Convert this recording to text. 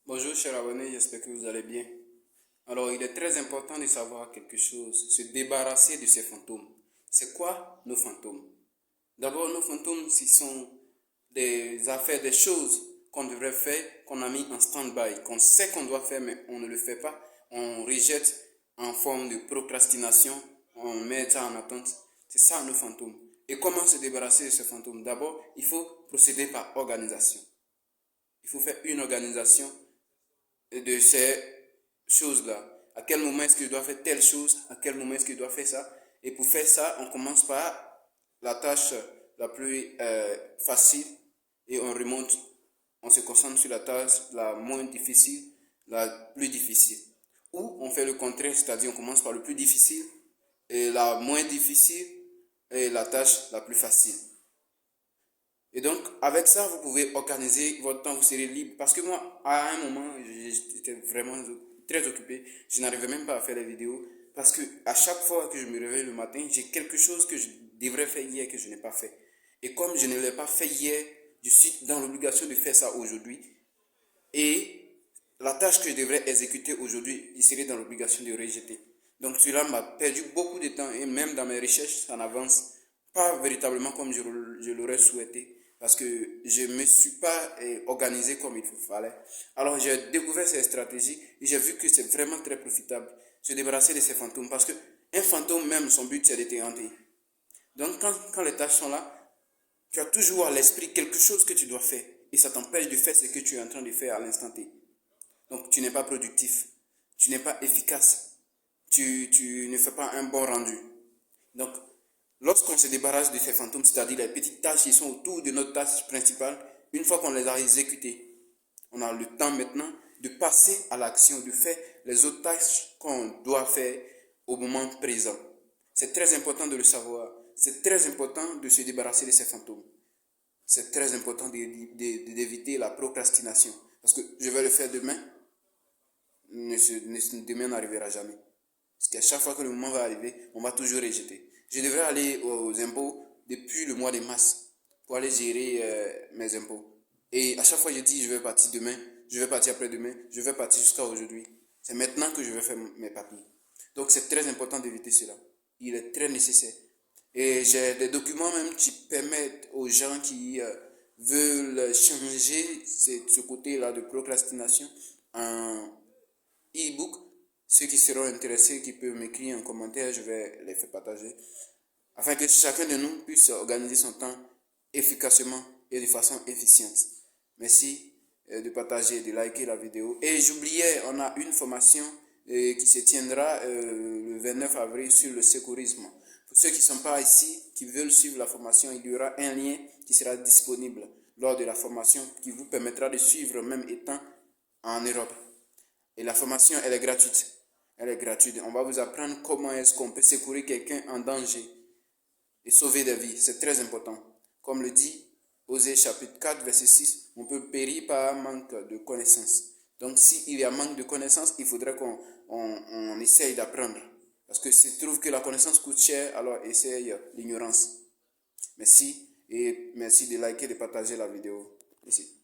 Bonjour chers abonnés, j'espère que vous allez bien. Alors, il est très important de savoir quelque chose, se débarrasser de ces fantômes. C'est quoi nos fantômes? D'abord, nos fantômes, ce sont des affaires, des choses qu'on devrait faire, qu'on a mis en stand-by, qu'on sait qu'on doit faire, mais on ne le fait pas. On rejette en forme de procrastination, on met ça en attente. C'est ça nos fantômes. Et comment se débarrasser de ces fantômes? D'abord, il faut procéder par organisation. Il faut faire une organisation de ces choses-là. À quel moment est-ce que je dois faire telle chose? À quel moment est-ce que je dois faire ça? Et pour faire ça, on commence par la tâche la plus facile et on remonte. On se concentre sur la tâche la moins difficile, la plus difficile. Ou on fait le contraire, c'est-à-dire on commence par le plus difficile et la moins difficile et la tâche la plus facile. Et donc, avec ça, vous pouvez organiser votre temps, vous serez libre. Parce que moi, à un moment, j'étais vraiment très occupé. Je n'arrivais même pas à faire les vidéos. Parce que à chaque fois que je me réveille le matin, j'ai quelque chose que je devrais faire hier que je n'ai pas fait. Et comme je ne l'ai pas fait hier, je suis dans l'obligation de faire ça aujourd'hui. Et la tâche que je devrais exécuter aujourd'hui, je serai dans l'obligation de rejeter. Donc cela m'a perdu beaucoup de temps et même dans mes recherches, ça n'avance pas véritablement comme je l'aurais souhaité parce que je ne me suis pas organisé comme il fallait. Alors j'ai découvert ces stratégies et j'ai vu que c'est vraiment très profitable se débarrasser de ces fantômes parce que un fantôme même, son but c'est de te hanter. Donc quand les tâches sont là, tu as toujours à l'esprit quelque chose que tu dois faire et ça t'empêche de faire ce que tu es en train de faire à l'instant T. Donc tu n'es pas productif, tu n'es pas efficace, tu ne fais pas un bon rendu. Donc lorsqu'on se débarrasse de ces fantômes, c'est-à-dire les petites tâches qui sont autour de notre tâche principale, une fois qu'on les a exécutées, on a le temps maintenant de passer à l'action, de faire les autres tâches qu'on doit faire au moment présent. C'est très important de le savoir. C'est très important de se débarrasser de ces fantômes. C'est très important d'éviter la procrastination. Parce que je vais le faire demain, demain n'arrivera jamais. Parce qu'à chaque fois que le moment va arriver, on va toujours rejeter. Je devrais aller aux impôts depuis le mois de mars pour aller gérer mes impôts. Et à chaque fois, je dis, je vais partir demain, je vais partir après-demain, je vais partir jusqu'à aujourd'hui. C'est maintenant que je vais faire mes papiers. Donc, c'est très important d'éviter cela. Il est très nécessaire. Et j'ai des documents même qui permettent aux gens qui veulent changer ce côté-là de procrastination en e-book. Ceux qui seront intéressés, qui peuvent m'écrire un commentaire, je vais les faire partager. Afin que chacun de nous puisse organiser son temps efficacement et de façon efficiente. Merci de partager, de liker la vidéo. Et j'oubliais, on a une formation qui se tiendra le 29 avril sur le secourisme. Pour ceux qui ne sont pas ici, qui veulent suivre la formation, il y aura un lien qui sera disponible lors de la formation qui vous permettra de suivre même étant en Europe. Et la formation, elle est gratuite. Elle est gratuite. On va vous apprendre comment est-ce qu'on peut secourir quelqu'un en danger et sauver des vies. C'est très important. Comme le dit Osée chapitre 4, verset 6, on peut périr par manque de connaissances. Donc s'il y a manque de connaissances, il faudrait qu'on essaye d'apprendre. Parce que s'il trouve que la connaissance coûte cher, alors essaye l'ignorance. Merci et merci de liker et de partager la vidéo. Merci.